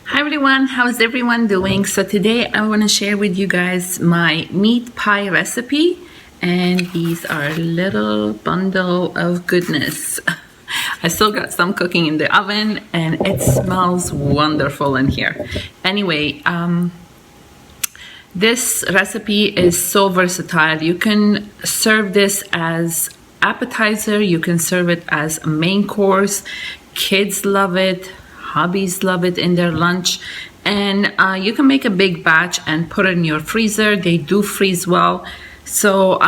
Hi everyone, how's everyone doing? So today I want to share with you guys my meat pie recipe, and these are a little bundle of goodness. I still got some cooking in the oven and it smells wonderful in here. Anyway, this recipe is so versatile. You can serve this as appetizer, you can serve it as a main course. Kids love it, hubbies love it in their lunch, and you can make a big batch and put it in your freezer. They do freeze well. So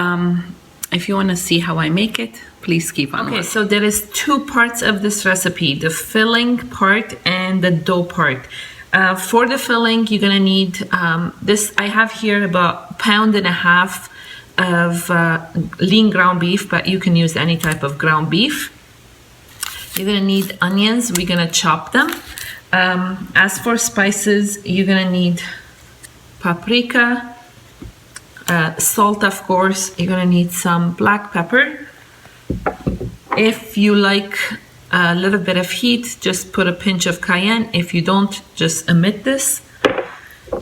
if you want to see how I make it, please keep on. Okay, so there is two parts of this recipe, the filling part and the dough part. For the filling, you're gonna need this. I have here about 1.5 pounds of lean ground beef, but you can use any type of ground beef. You're gonna need onions. We're gonna chop them. As for spices, you're gonna need paprika, salt, of course. You're gonna need some black pepper. If you like a little bit of heat, just put a pinch of cayenne. If you don't, just omit this.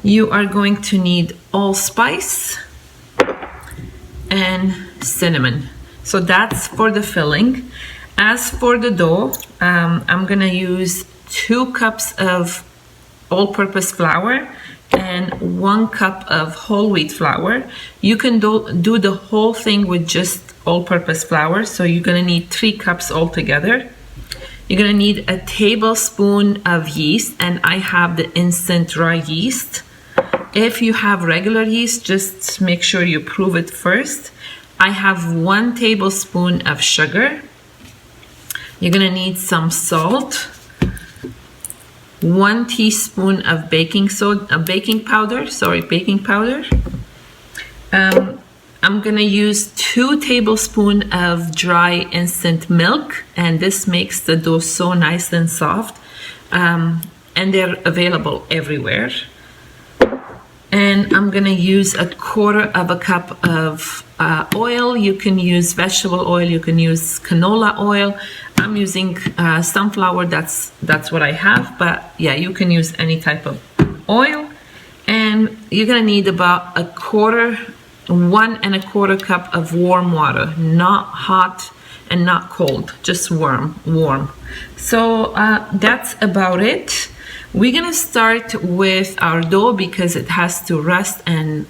You are going to need allspice and cinnamon. So that's for the filling. As for the dough, I'm gonna use 2 cups of all-purpose flour and 1 cup of whole wheat flour. You can do the whole thing with just all-purpose flour, so you're gonna need 3 cups altogether. You're gonna need a tablespoon of yeast, and I have the instant dry yeast. If you have regular yeast, just make sure you prove it first. I have 1 tablespoon of sugar. You're gonna need some salt, 1 teaspoon of baking powder. I'm gonna use 2 tablespoons of dry instant milk, and this makes the dough so nice and soft, and they're available everywhere. And I'm gonna use 1/4 cup of oil. You can use vegetable oil, you can use canola oil. I'm using sunflower, that's what I have, but yeah, you can use any type of oil. And you're gonna need about 1.25 cup of warm water, not hot and not cold, just warm. So that's about it. We're gonna start with our dough because it has to rest and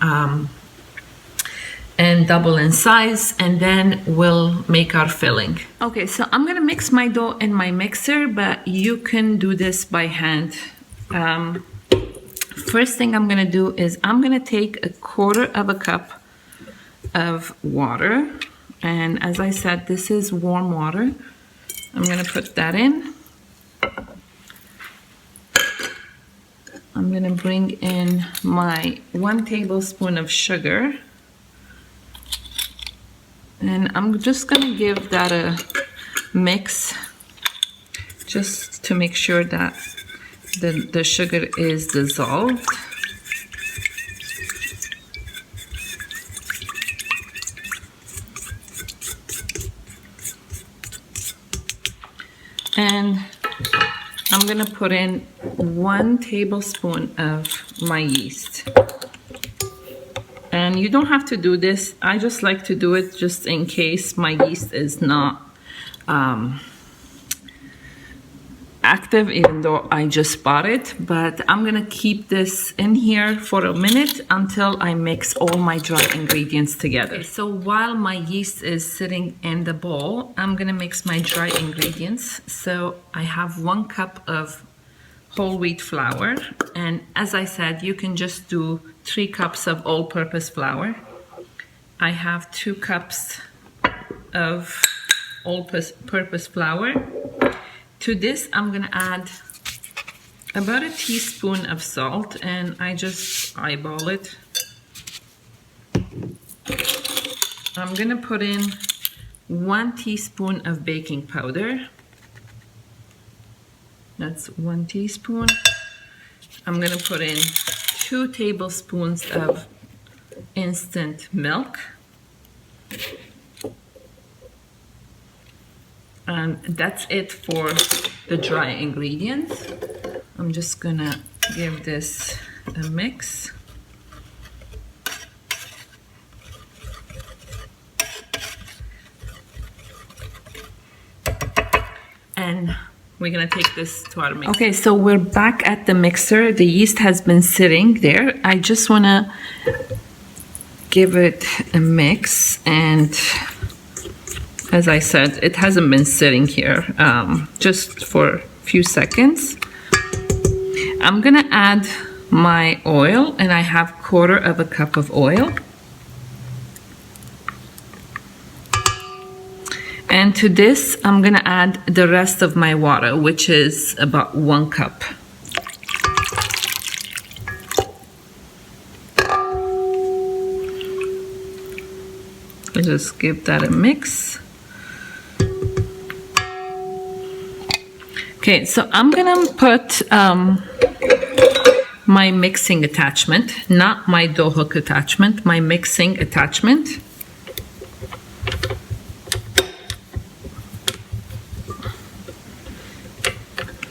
double in size, and then we'll make our filling. Okay, so I'm gonna mix my dough in my mixer, but you can do this by hand. First thing I'm gonna do is I'm gonna take 1/4 cup of water, and as I said, this is warm water. I'm gonna put that in. I'm gonna bring in my 1 tablespoon of sugar, and I'm just gonna give that a mix just to make sure that the sugar is dissolved. And I'm gonna put in 1 tablespoon of my yeast. And you don't have to do this. I just like to do it just in case my yeast is not active, even though I just bought it. But I'm gonna keep this in here for a minute until I mix all my dry ingredients together. Okay, so while my yeast is sitting in the bowl, I'm gonna mix my dry ingredients. So I have 1 cup of whole wheat flour, and as I said, you can just do 3 cups of all-purpose flour. I have 2 cups of all-purpose flour. To this, I'm gonna add about 1 teaspoon of salt, and I just eyeball it. I'm gonna put in 1 teaspoon of baking powder. That's 1 teaspoon. I'm gonna put in 2 tablespoons of instant milk. And that's it for the dry ingredients. I'm just gonna give this a mix. And we're gonna take this to our mixer. Okay, so we're back at the mixer. The yeast has been sitting there. I just wanna give it a mix, and as I said, it hasn't been sitting here just for a few seconds. I'm gonna add my oil, and I have 1/4 cup of oil. And to this, I'm gonna add the rest of my water, which is about 1 cup. I'll just give that a mix. Okay, so I'm gonna put my mixing attachment, not my dough hook attachment, my mixing attachment.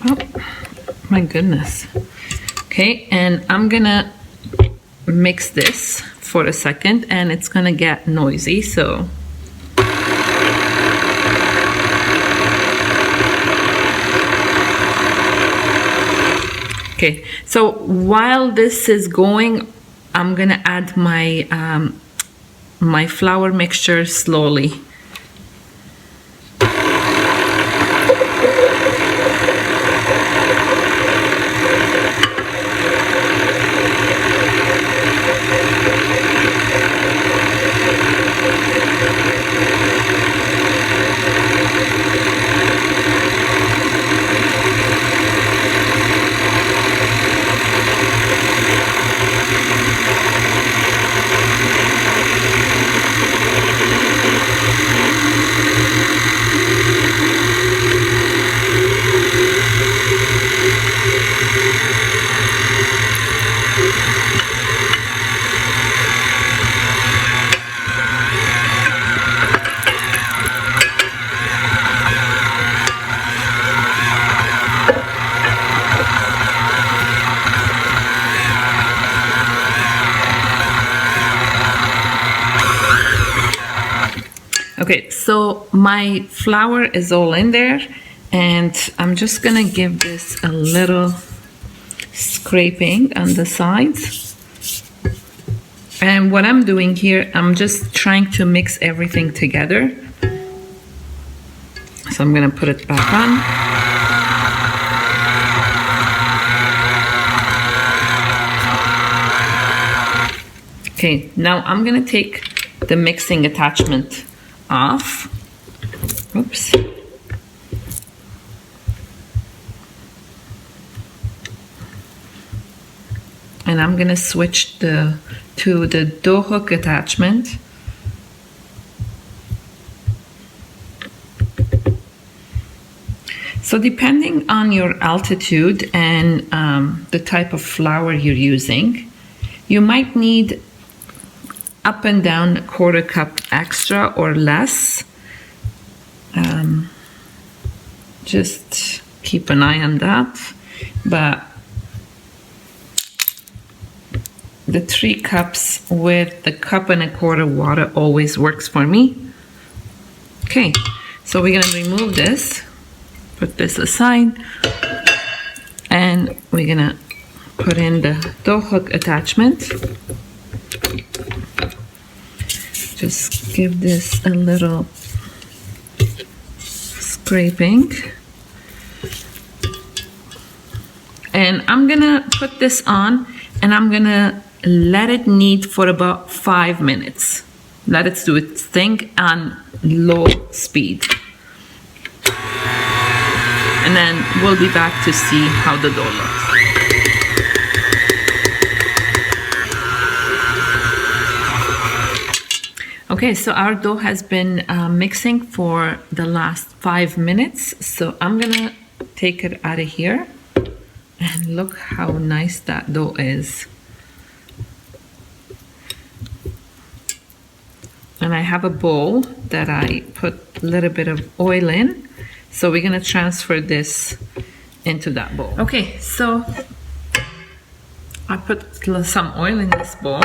Oh, my goodness. Okay, and I'm gonna mix this for a second, and it's gonna get noisy, so. Okay, so while this is going, I'm gonna add my my flour mixture slowly. Okay, so my flour is all in there, and I'm just gonna give this a little scraping on the sides. And what I'm doing here, I'm just trying to mix everything together. So I'm gonna put it back on. Okay, now I'm gonna take the mixing attachment off. Oops. And I'm gonna switch to the dough hook attachment. So depending on your altitude and the type of flour you're using, you might need up and down 1/4 cup extra or less. Just keep an eye on that. But the 3 cups with the 1.25 cups water always works for me. Okay, so we're gonna remove this, put this aside, and we're gonna put in the dough hook attachment. Just give this a little scraping. And I'm gonna put this on, and I'm gonna let it knead for about 5 minutes. Let it do its thing on low speed. And then we'll be back to see how the dough looks. Okay, so our dough has been mixing for the last 5 minutes. So I'm gonna take it out of here, and look how nice that dough is. And I have a bowl that I put a little bit of oil in. So we're gonna transfer this into that bowl. Okay, so I put some oil in this bowl.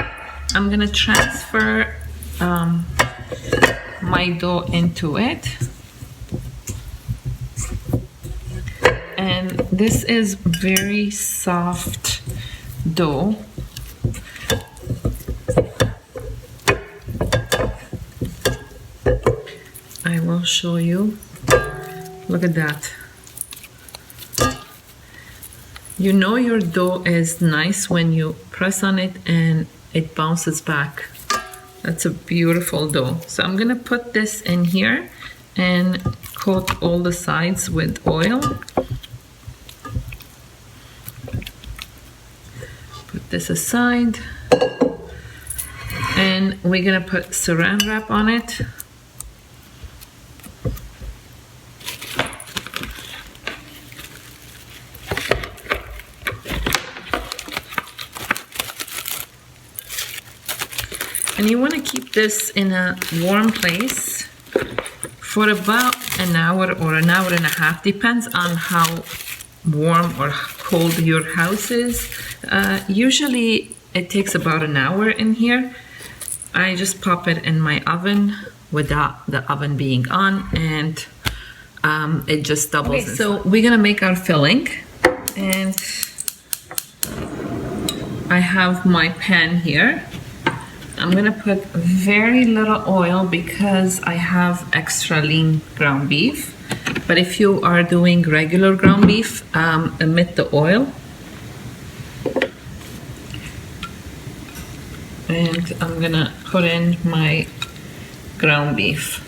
I'm gonna transfer my dough into it. And this is very soft dough. I will show you. Look at that. You know your dough is nice when you press on it and it bounces back. That's a beautiful dough. So I'm gonna put this in here and coat all the sides with oil. Put this aside. And we're gonna put saran wrap on it. And you want to keep this in a warm place for about an hour or an hour and a half. Depends on how warm or cold your house is. Usually it takes about an hour in here. I just pop it in my oven without the oven being on, and it just doubles. Okay, so we're gonna make our filling, and I have my pan here. I'm gonna put very little oil because I have extra lean ground beef. But if you are doing regular ground beef, omit the oil. And I'm gonna put in my ground beef.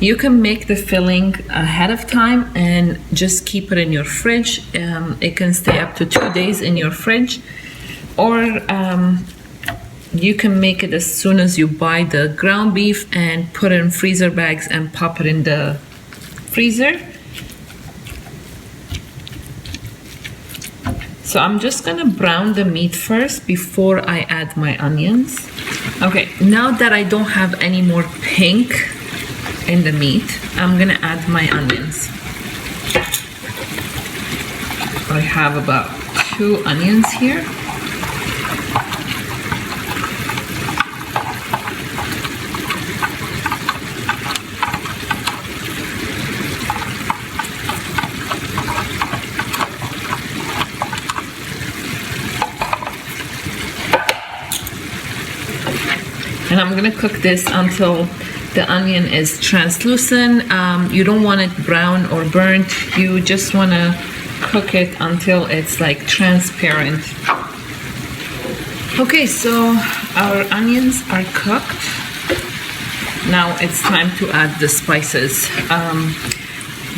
You can make the filling ahead of time and just keep it in your fridge. It can stay up to 2 days in your fridge, or you can make it as soon as you buy the ground beef and put it in freezer bags and pop it in the freezer. So I'm just gonna brown the meat first before I add my onions. Okay, now that I don't have any more pink in the meat, I'm gonna add my onions. I have about 2 onions here. And I'm gonna cook this until the onion is translucent. You don't want it brown or burnt. You just want to cook it until it's like transparent. Okay, so our onions are cooked. Now it's time to add the spices.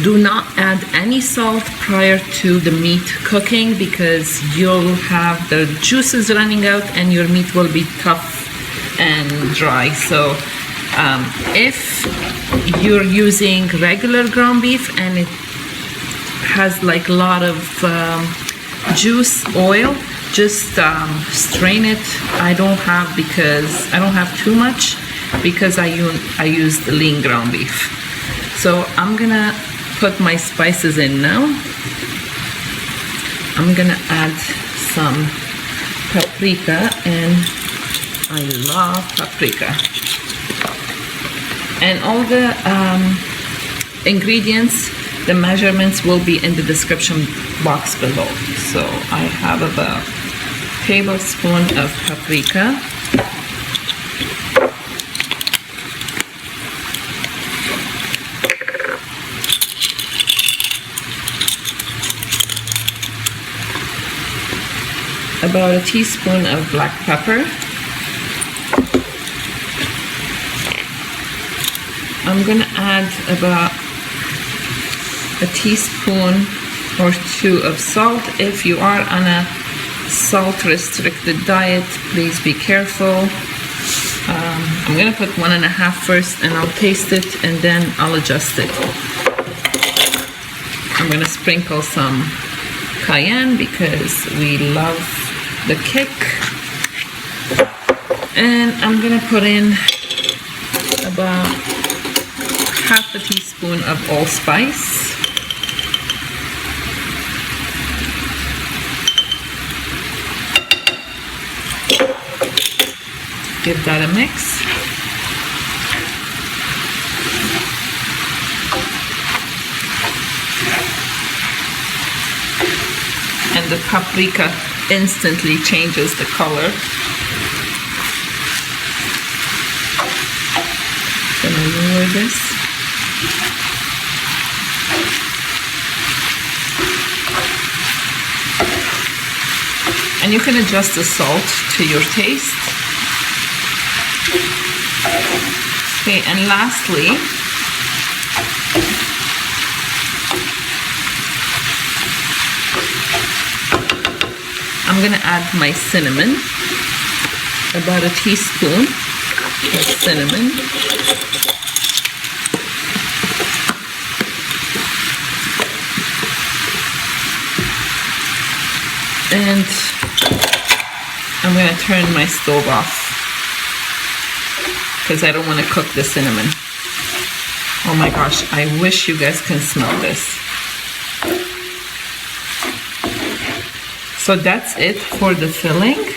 Do not add any salt prior to the meat cooking because you'll have the juices running out and your meat will be tough and dry. So if you're using regular ground beef and it has like a lot of juice, oil, just strain it. I don't have too much because I used lean ground beef. So I'm gonna put my spices in now. I'm gonna add some paprika, and I love paprika. And all the ingredients, the measurements will be in the description box below. So I have about a tablespoon of paprika. About a teaspoon of black pepper. I'm gonna add about a teaspoon or 2 of salt. If you are on a salt restricted diet, please be careful. I'm gonna put 1.5 first and I'll taste it and then I'll adjust it. I'm gonna sprinkle some cayenne because we love the kick. And I'm gonna put in about half a teaspoon of allspice. Give that a mix. And the paprika instantly changes the color. Gonna lower this. And you can adjust the salt to your taste. Okay, and lastly, I'm gonna add my cinnamon, about a teaspoon of cinnamon. And I'm gonna turn my stove off because I don't want to cook the cinnamon. Oh my gosh, I wish you guys can smell this. So that's it for the filling.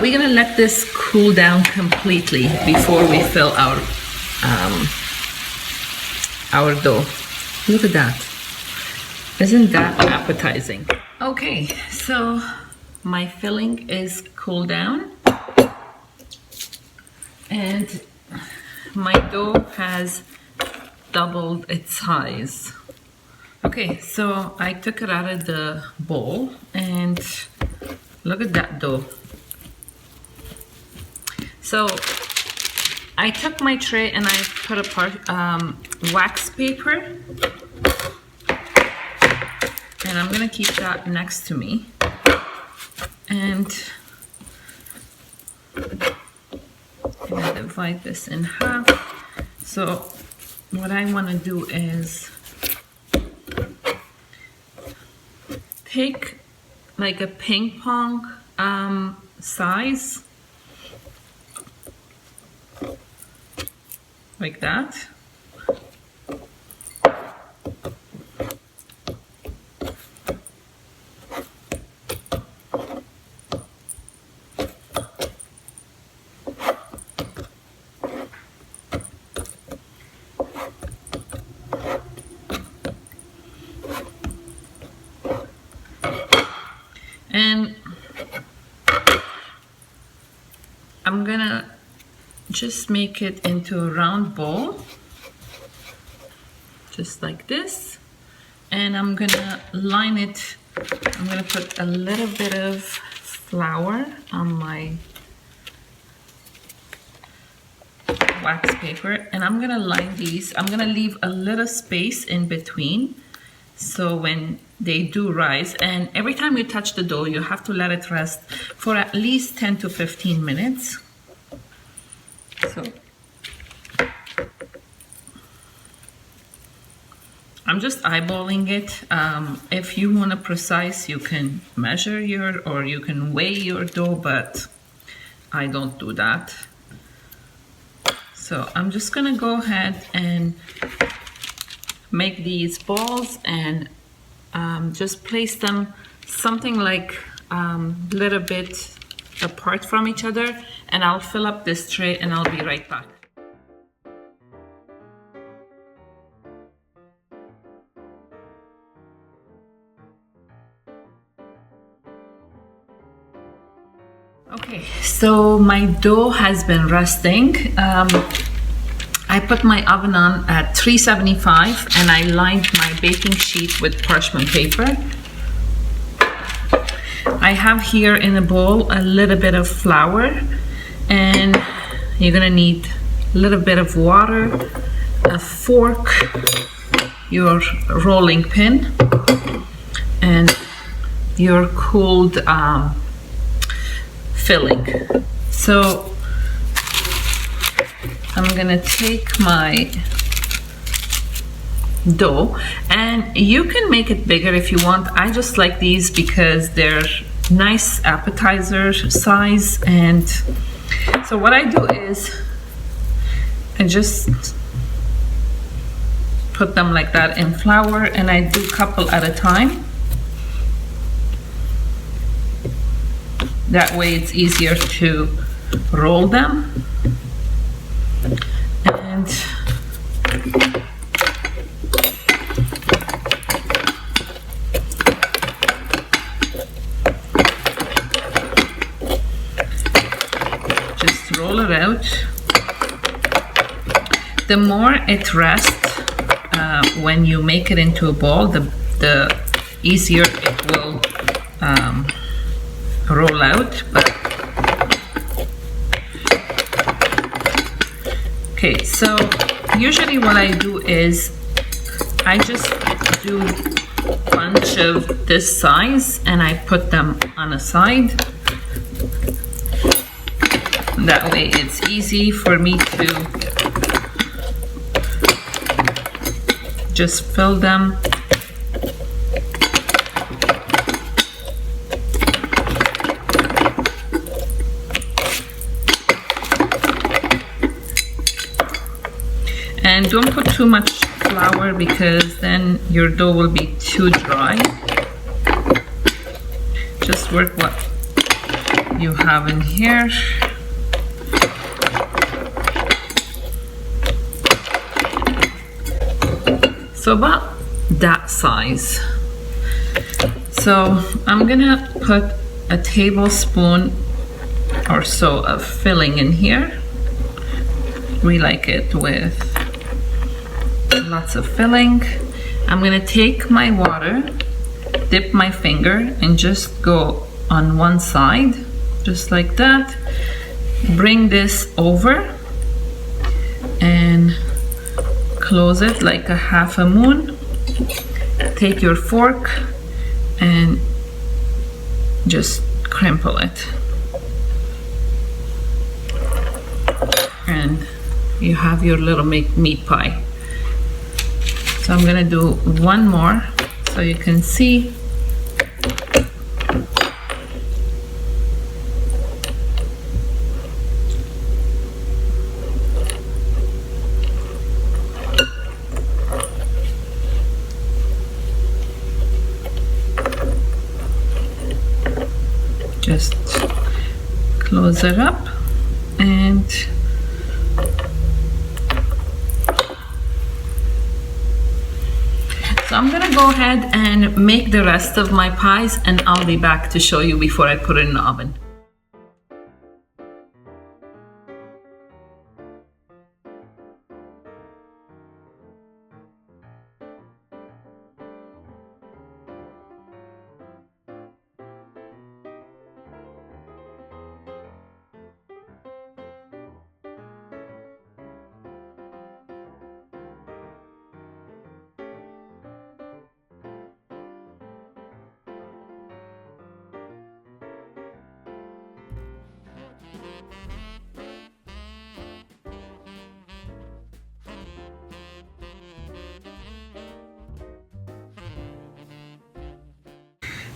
We're gonna let this cool down completely before we fill our dough. Look at that. Isn't that appetizing? Okay, so my filling is cooled down. And my dough has doubled its size. Okay, so I took it out of the bowl and look at that dough. So I took my tray and I put a wax paper, and I'm gonna keep that next to me. And I'm gonna divide this in half. So what I want to do is take like a ping pong size, like that. And I'm gonna just make it into a round ball, just like this. And I'm gonna line it. I'm gonna put a little bit of flour on my wax paper, and I'm gonna line these. I'm gonna leave a little space in between, so when they do rise, and every time you touch the dough, you have to let it rest for at least 10 to 15 minutes. So I'm just eyeballing it. If you want to precise, you can measure or you can weigh your dough, but I don't do that. So I'm just gonna go ahead and make these balls and just place them something like little bit apart from each other, and I'll fill up this tray and I'll be right back. Okay, so my dough has been resting. I put my oven on at 375 and I lined my baking sheet with parchment paper. I have here in a bowl a little bit of flour, and you're gonna need a little bit of water, a fork, your rolling pin, and your cooled filling. So I'm gonna take my dough, and you can make it bigger if you want. I just like these because they're nice appetizer size. And so what I do is I just put them like that in flour, and I do a couple at a time. That way it's easier to roll them. And just roll it out. The more it rests when you make it into a ball, the easier it will roll out. But okay, so usually what I do is I just do a bunch of this size and I put them on a side. That way it's easy for me to just fill them. And don't put too much flour because then your dough will be too dry. Just work what you have in here. So about that size. So I'm gonna put a tablespoon or so of filling in here. We like it with lots of filling. I'm gonna take my water, dip my finger, and just go on one side, just like that. Bring this over and close it like a half a moon. Take your fork and just crimple it. And you have your little meat pie. So I'm gonna do one more so you can see. Just close it up and so I'm gonna go ahead and make the rest of my pies, and I'll be back to show you before I put it in the oven.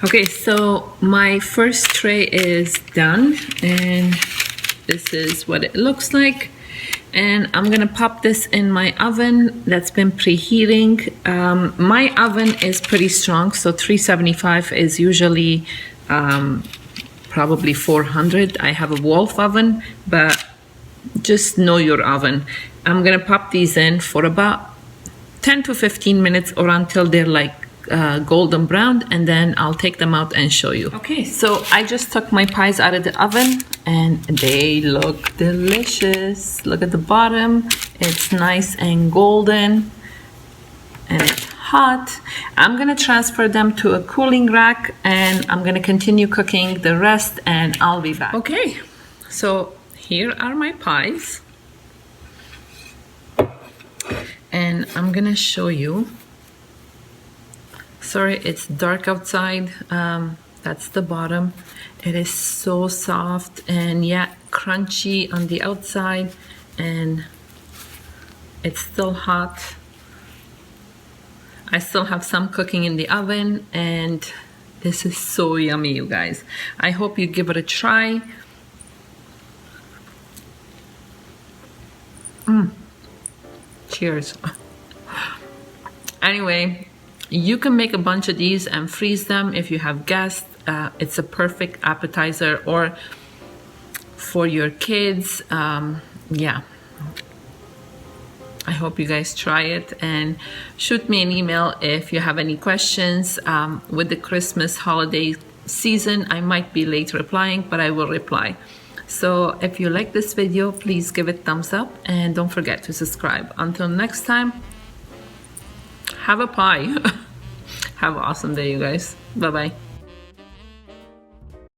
Okay, so my first tray is done, and this is what it looks like. And I'm gonna pop this in my oven that's been preheating. My oven is pretty strong, so 375 is usually probably 400. I have a Wolf oven, but just know your oven. I'm gonna pop these in for about 10 to 15 minutes or until they're like golden brown, and then I'll take them out and show you. Okay, so I just took my pies out of the oven and they look delicious. Look at the bottom, it's nice and golden and it's hot. I'm gonna transfer them to a cooling rack and I'm gonna continue cooking the rest, and I'll be back. Okay, so here are my pies and I'm gonna show you. Sorry, it's dark outside. That's the bottom. It is so soft and yet crunchy on the outside, and it's still hot. I still have some cooking in the oven, and This is so yummy, you guys. I hope you give it a try. Cheers. Anyway, you can make a bunch of these and freeze them if you have guests. It's a perfect appetizer, or for your kids. Yeah. I hope you guys try it, and shoot me an email if you have any questions. With the Christmas holiday season, I might be late replying, but I will reply. So if you like this video, please give it a thumbs up and don't forget to subscribe. Until next time, have a pie. Have an awesome day, you guys. Bye-bye.